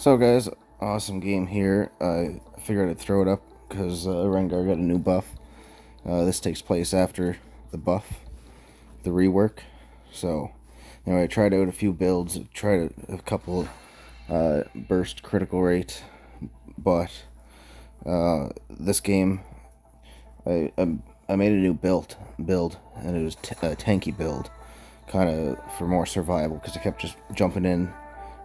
So guys, awesome game here. I figured I'd throw it up because Rengar got a new buff. This takes place after the buff, the rework. So anyway, I tried out a few builds, tried a couple burst critical rate, but this game I made a new build, and it was a tanky build, kind of for more survival because I kept just jumping in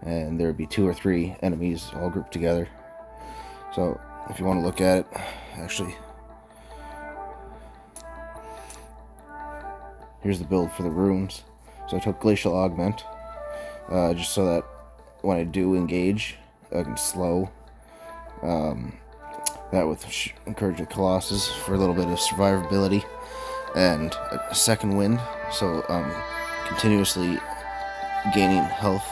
and there would be 2 or 3 enemies all grouped together. So if you want to look at it, actually, here's the build for the runes. So I took Glacial Augment, just so that when I do engage, I can slow. That with Encourage the Colossus for a little bit of survivability, and a second wind, so continuously gaining health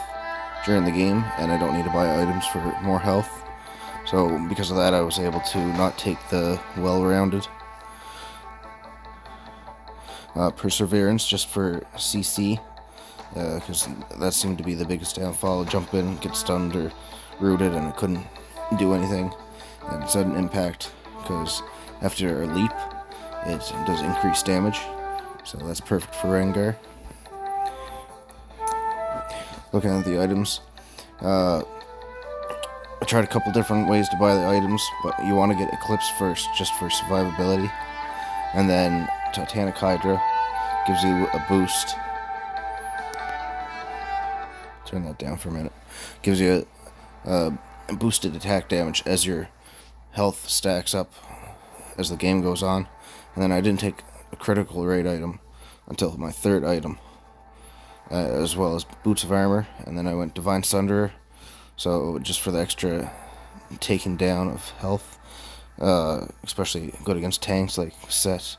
during the game, and I don't need to buy items for more health. So because of that, I was able to not take the well-rounded Perseverance just for CC, because that seemed to be the biggest downfall. Jump in, get stunned or rooted, and I couldn't do anything. And sudden impact, because after a leap, it does increase damage. So that's perfect for Rengar. Looking at the items, I tried a couple different ways to buy the items, but you want to get Eclipse first, just for survivability. And then Titanic Hydra gives you a boost. Turn that down for a minute. Gives you a boosted attack damage as your health stacks up as the game goes on. And then I didn't take a critical rate item until my 3rd item, as well as Boots of Armor, and then I went Divine Sunderer, so just for the extra taking down of health, especially good against tanks like Set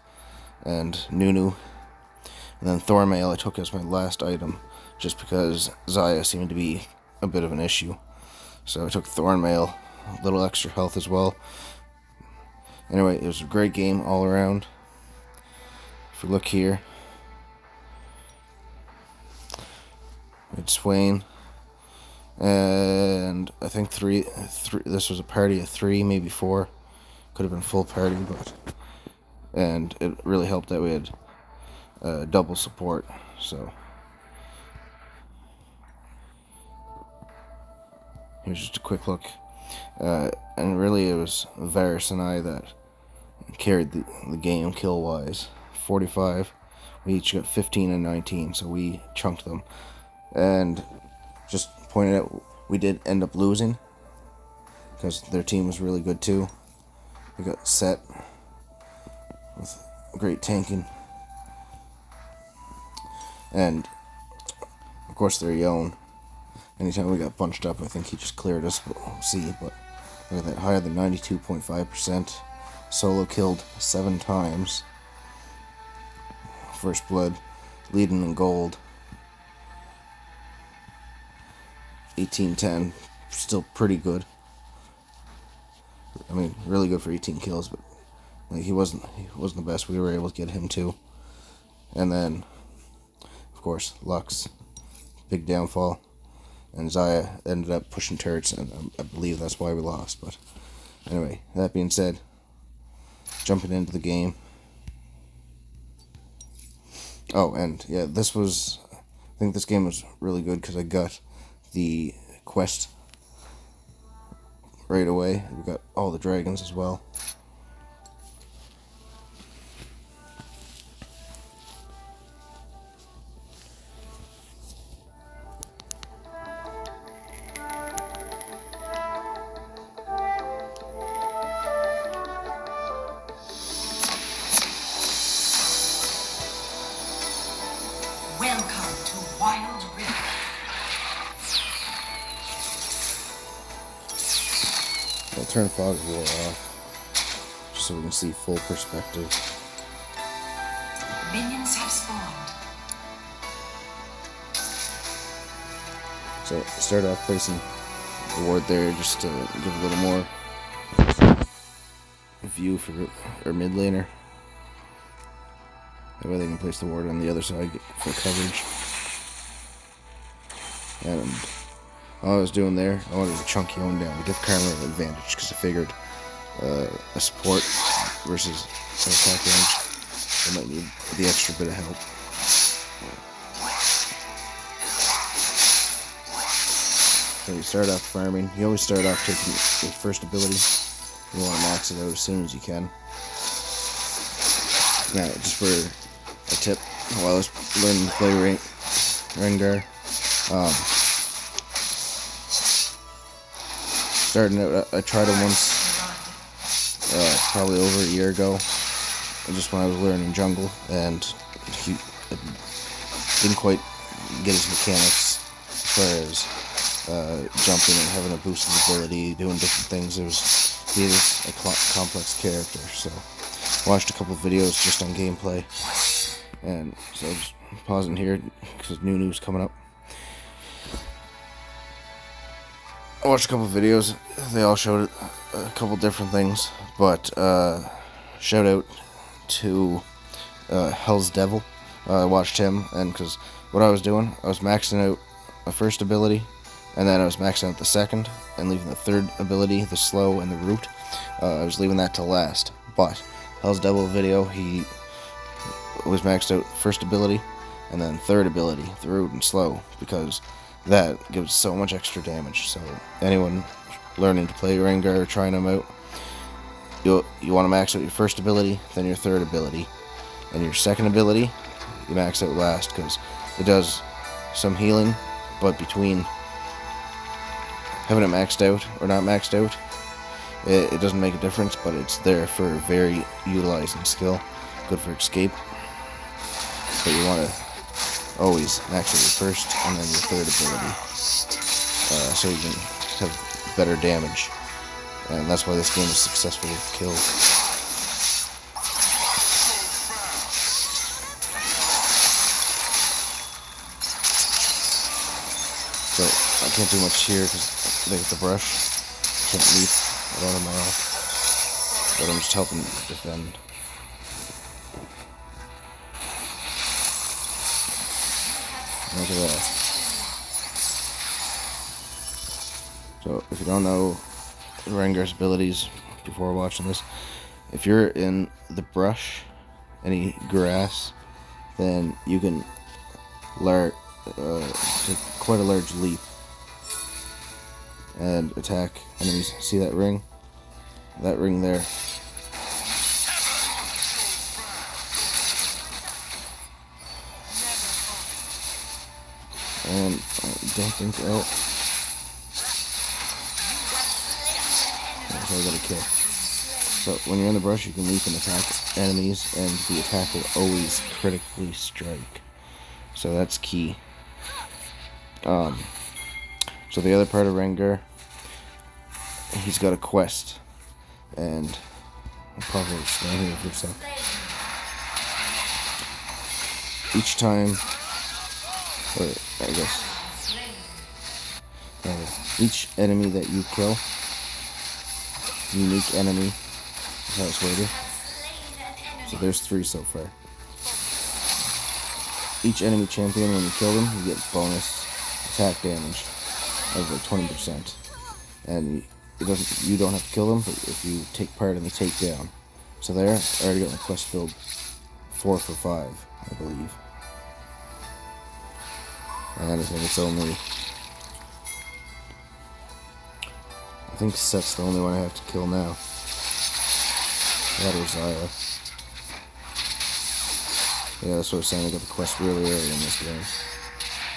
and Nunu. And then Thornmail I took as my last item, just because Xayah seemed to be a bit of an issue. So I took Thornmail, a little extra health as well. Anyway, it was a great game all around. If you look here, it's Swain, and I think three. This was a party of 3, maybe 4. Could have been full party, and it really helped that we had double support. So here's just a quick look, and really it was Varus and I that carried the game kill wise. 45. We each got 15 and 19, so we chunked them. And just pointed out, we did end up losing because their team was really good too. We got Set with great tanking, and of course their Yone. Anytime we got bunched up, I think he just cleared us. We'll see, but look at that, higher than 92.5%. Solo killed 7 times. First blood, leading in gold. 1810, still pretty good. I mean, really good for 18 kills, but like, he wasn't the best. We were able to get him too. And then, of course, Lux, big downfall, and Xayah ended up pushing turrets, and I believe that's why we lost. But anyway, that being said, jumping into the game. Oh, and yeah, I think this game was really good because I got the quest right away. We got all the dragons as well. Welcome to Wild Rift. I'll turn Fog of War off, just so we can see full perspective. Minions have spawned. So I started off placing the ward there just to give a little more view for our mid laner. That way they can place the ward on the other side for coverage. And all I was doing there, I wanted to chunk Yon down to give Karma an advantage because I figured a support versus an attack range, I might need the extra bit of help. So you start off farming. You always start off taking your first ability. You want to max it out as soon as you can. Now, just for a tip, while I was learning to play Rengar, starting out, I tried it once, probably over a year ago, just when I was learning jungle, and he didn't quite get his mechanics as far as jumping and having a boosted ability, doing different things. He was a complex character, so watched a couple videos just on gameplay, and so I'm just pausing here because new news coming up. I watched a couple videos. They all showed a couple different things, but shout out to Hell's Devil. I watched him, and because what I was doing, I was maxing out my first ability, and then I was maxing out the second, and leaving the third ability, the slow and the root. I was leaving that to last, but Hell's Devil video, he was maxed out first ability, and then third ability, the root and slow, because that gives so much extra damage. So anyone learning to play Rengar or trying them out, you want to max out your first ability, then your third ability, and your second ability you max out last, because it does some healing, but between having it maxed out or not maxed out, it doesn't make a difference, but it's there for very utilizing skill, good for escape. But you want to always max out your first and then your third ability, so you can have better damage, and that's why this game is successful with kills. So I can't do much here because they get the brush. Can't leap. I don't have my off, but I'm just helping defend. Look at that. So if you don't know Rengar's abilities before watching this, if you're in the brush, any grass, then you can take quite a large leap and attack enemies. See that ring? That ring there. And I don't think so I got a kill. So when you're in the brush, you can leap and attack enemies, and the attack will always critically strike. So that's key. So the other part of Rengar, he's got a quest, and I'll probably explain here for a sec. Each time, or I guess, each enemy that you kill, unique enemy, is how it's worded. So there's 3 so far. Each enemy champion, when you kill them, you get bonus attack damage of like 20%, and you don't have to kill them, but if you take part in the takedown. So there, I already got my quest filled 4 for 5, I believe. And I think it's only, I think Set's the only one I have to kill now. That or Xayah. Yeah, that's what I was saying, I got the quest really early in this game.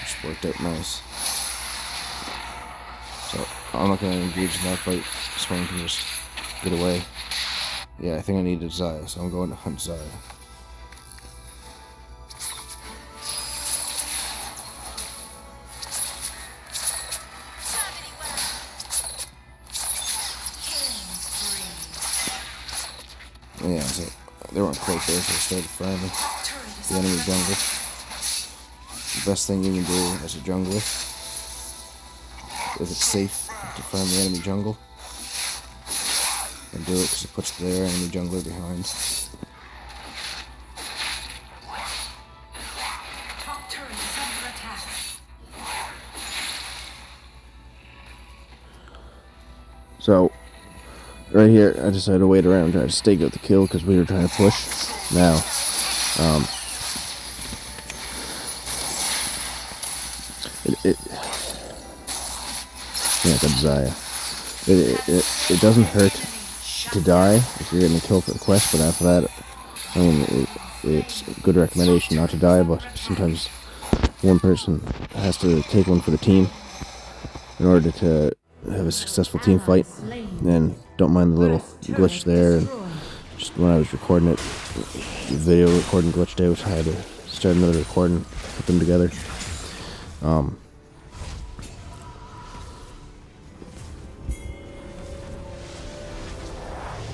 Just worked out nice. So, I'm not going to engage in that fight. Someone can just get away. Yeah, I think I needed Xayah, so I'm going to hunt Xayah. Yeah, so they weren't quite there, so I started farming the enemy jungle. The best thing you can do as a jungler, if it's safe to farm the enemy jungle, and do it because it puts their enemy jungler behind. right here, I decided to wait around and try to stake out the kill because we were trying to push. Now, yeah, good Zaya. It doesn't hurt to die if you're getting a kill for the quest, but after that, I mean, it's a good recommendation not to die, but sometimes one person has to take one for the team in order to have a successful team fight. And don't mind the little glitch there. And just when I was recording it, the video recording glitched out. I had to start another recording, put them together.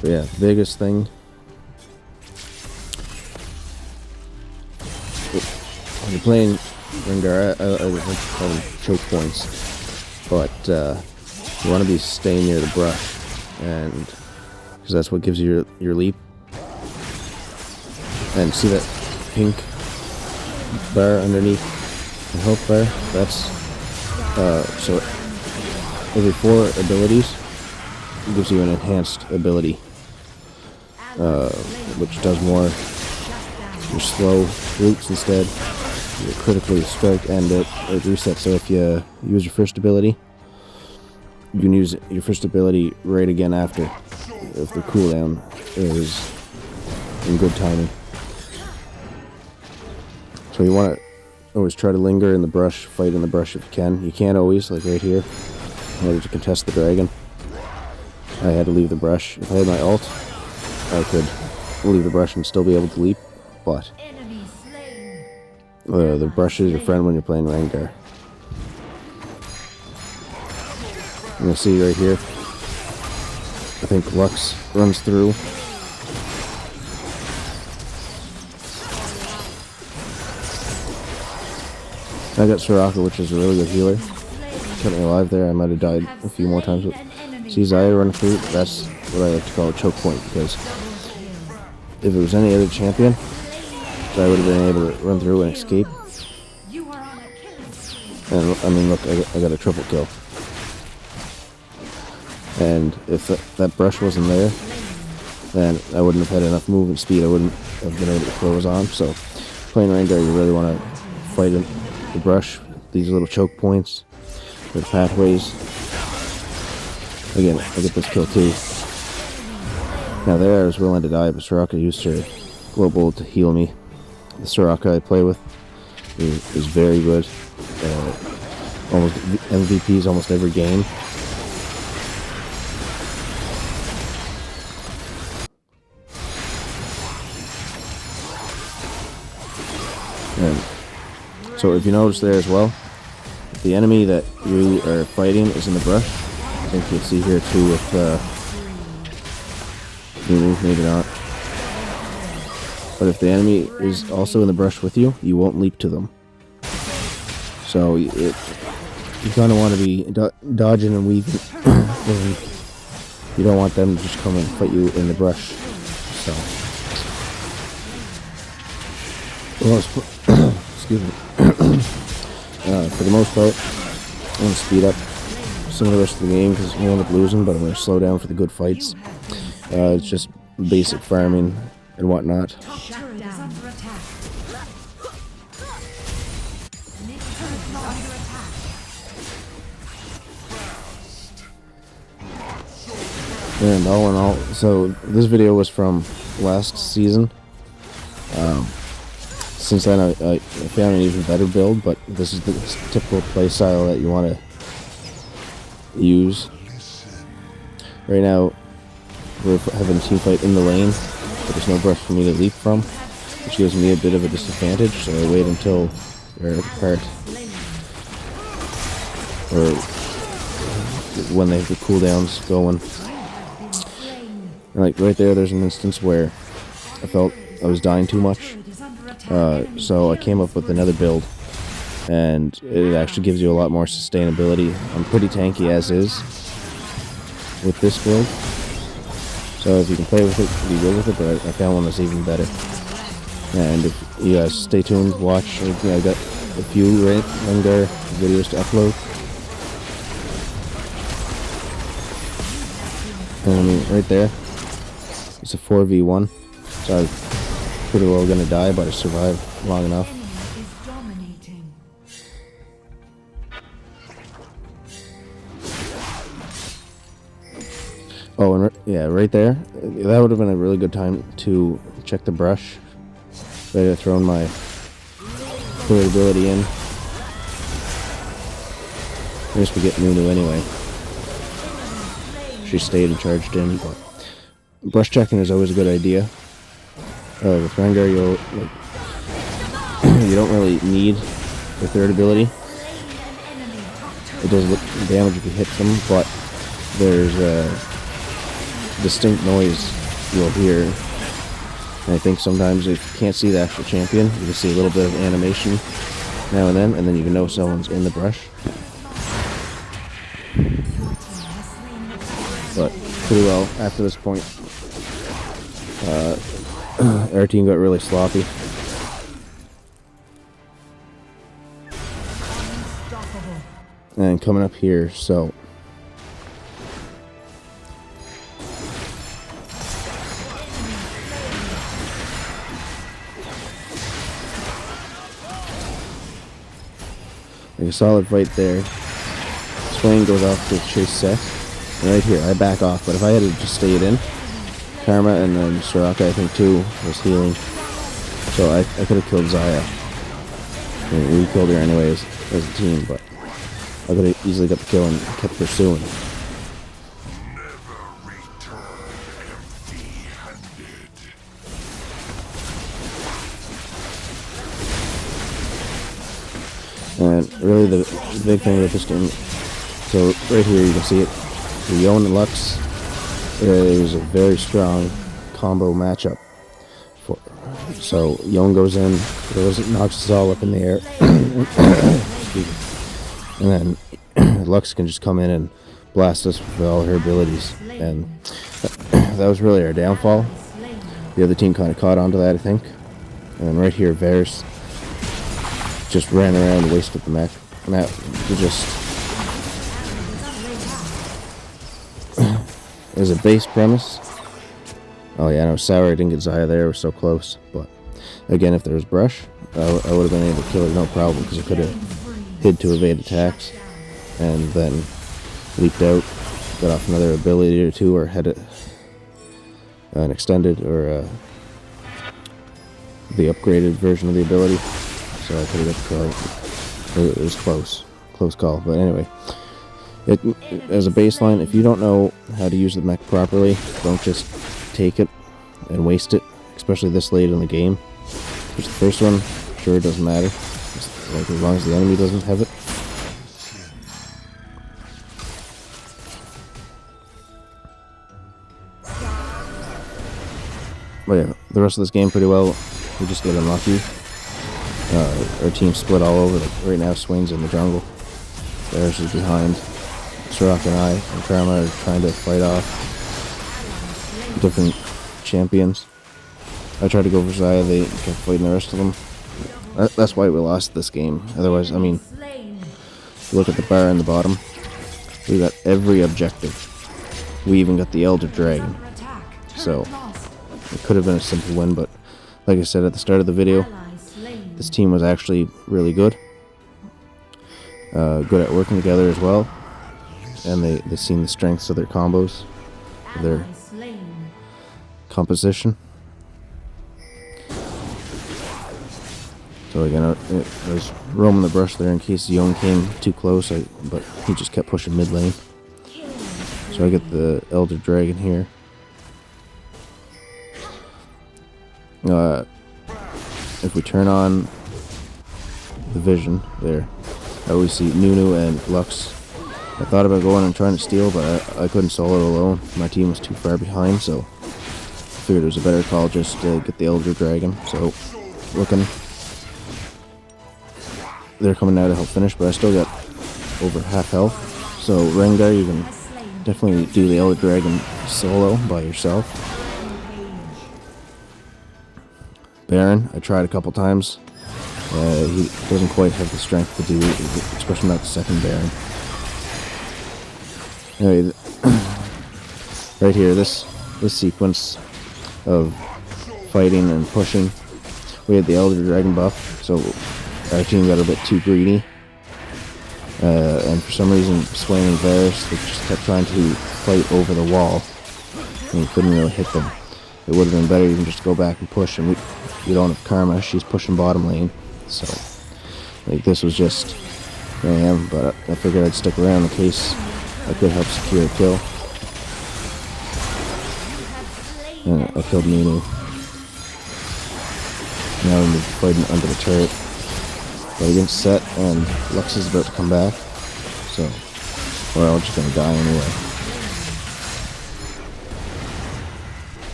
But yeah, the biggest thing when you're playing Rengar, I would like to call them choke points, but you want to be staying near the brush, and because that's what gives you your leap. And see that pink bar underneath the health bar? That's so every 4 abilities it gives you an enhanced ability, which does more. Your slow roots instead, you critically strike, and it resets. So if you use your first ability, you can use your first ability right again after, if the cooldown is in good timing. So you want to always try to linger in the brush, fight in the brush if you can. You can't always, like right here, in order to contest the dragon. I had to leave the brush. If I had my ult, I could leave the brush and still be able to leap, but the brush is your friend when you're playing Rengar. You can see right here, I think Lux runs through. I got Soraka, which is a really good healer. Kept me alive there. I might have died a few more times. But see Zaya run through, that's what I like to call a choke point, because if it was any other champion, I would have been able to run through and escape. And I mean, look, I got a triple kill. And if that brush wasn't there, then I wouldn't have had enough movement speed. I wouldn't have been able to close on. So playing Rengar, you really want to fight in the brush, these little choke points, the pathways. Again, I get this kill too. Now there I was willing to die, but Soraka used her global to heal me. The Soraka I play with is very good. Almost MVPs almost every game. And so if you notice there as well, if the enemy that you are fighting is in the brush, I think you'll see here too with maybe not. But if the enemy is also in the brush with you, you won't leap to them. So you kind of want to be dodging and weaving. And you don't want them to just come and fight you in the brush. So, excuse me. For the most part, I'm going to speed up some of the rest of the game because we end up losing, but I'm going to slow down for the good fights. It's just basic farming and whatnot. And all in all, so this video was from last season. Since then I found an even better build, but this is the typical play style that you want to use. Right now we're having a team fight in the lane, but there's no brush for me to leap from, which gives me a bit of a disadvantage, so I wait until they're apart, or when they have the cooldowns going. And like right there's an instance where I felt I was dying too much, so I came up with another build, and it actually gives you a lot more sustainability. I'm pretty tanky as is with this build, so if you can play with it, be good with it, but I found one that's even better. And if you guys stay tuned, watch, I've got a few Rengar videos to upload. And I mean, right there, it's a 4v1. So I was pretty well gonna die, but I survived long enough. Enemy is dominating. Oh, and yeah, right there, that would have been a really good time to check the brush. Ready to throw my third ability in. I guess we get Nunu anyway. She stayed and charged in, but brush checking is always a good idea. With Rengar, you don't really need the third ability. It does damage if you hit them, but there's a distinct noise you'll hear. And I think sometimes if you can't see the actual champion, you can see a little bit of animation now and then you can know someone's in the brush. But pretty well after this point, our team got really sloppy. And coming up here, so like a solid fight there. Swain goes off to chase Seth. And right here, I back off, but if I had just stayed in, Karma and then Soraka, I think too, was healing. So I could have killed Xayah. I mean, we killed her anyways as a team, but I could have easily got the kill and kept pursuing. And really the big thing with this game, so right here you can see it, the Yone and Lux, it was a very strong combo matchup. So Yone goes in, knocks us all up in the air, and then Lux can just come in and blast us with all her abilities, and that was really our downfall. The other team kind of caught onto that, I think. And then right here, Varus just ran around and wasted the map. As a base premise. Oh yeah, no, Sour, I didn't get Xayah there, we're so close. But again, if there was brush, I would have been able to kill her no problem, because I could have hid to evade attacks and then leaped out, got off another ability or two, or had an extended or the upgraded version of the ability. So I could have got the kill. It was close call. But anyway, as a baseline, if you don't know how to use the mech properly, don't just take it and waste it, especially this late in the game. Which the first one, sure, it doesn't matter, like as long as the enemy doesn't have it. But yeah, the rest of this game pretty well. We just get unlucky. Our team split all over. Like right now, Swain's in the jungle. Varus is behind. Soraka and I and Karma are trying to fight off different champions. I tried to go for Xayah, they kept fighting the rest of them. That's why we lost this game. Otherwise, I mean, look at the bar in the bottom. We got every objective. We even got the Elder Dragon. So, it could have been a simple win, but like I said at the start of the video, this team was actually really good. Good at working together as well. And they seen the strengths of their combos, their composition. So again, I was roaming the brush there in case Yone came too close, but he just kept pushing mid lane. So I get the Elder Dragon here. If we turn on the vision there, I always see Nunu and Lux. I thought about going and trying to steal, but I couldn't solo it alone. My team was too far behind, so I figured it was a better call just to get the Elder Dragon. So, looking. They're coming now to help finish, but I still got over half health. So, Rengar, you can definitely do the Elder Dragon solo by yourself. Baron, I tried a couple times. He doesn't quite have the strength to do it, especially not the second Baron. Anyway, right here, this sequence of fighting and pushing, we had the Elder Dragon buff, so our team got a bit too greedy. And for some reason, Swain and Varus, they just kept trying to fight over the wall, and we couldn't really hit them. It would have been better even just to go back and push, and we don't have Karma, she's pushing bottom lane, so like this was just mayhem, but I figured I'd stick around in case I could help secure a kill. And I killed Nunu. Now we're fighting under the turret. But against Set, and Lux is about to come back, so we're all just gonna die anyway.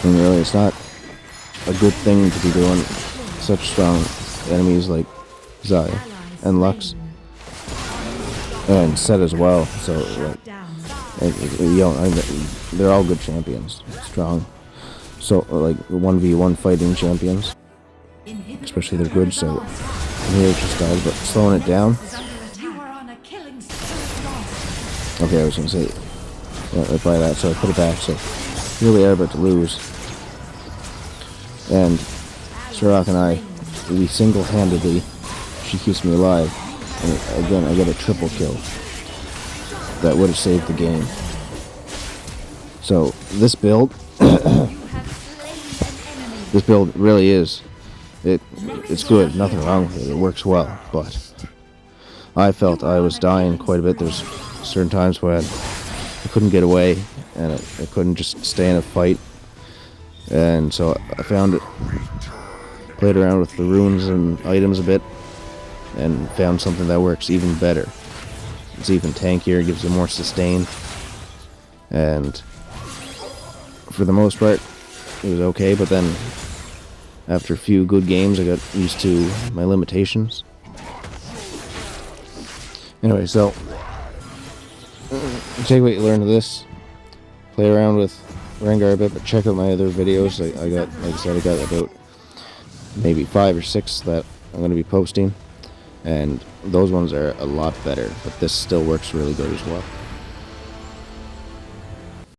And really, it's not a good thing to be doing such strong enemies like Zai and Lux and Set as well. So they're all good champions, strong. So like 1v1 fighting champions, especially they're good. So here it just dies, but slowing it down. Okay, I was gonna say right by that, so I put it back. So here we are about to lose. And Sirach and I, we single-handedly, she keeps me alive. And again, I get a triple kill. That would have saved the game. So this build, this build really is, it's good. Nothing wrong with it. It works well. But I felt I was dying quite a bit. There's certain times when I couldn't get away, and I couldn't just stay in a fight. And so I found it, played around with the runes and items a bit, and found something that works even better. It's even tankier, gives you more sustain, and for the most part it was okay, but then after a few good games I got used to my limitations. Anyway, so take what you learned of this, play around with Rengar a bit, but check out my other videos. I got, like I said, I got about maybe 5 or 6 that I'm going to be posting, and those ones are a lot better, but this still works really good as well.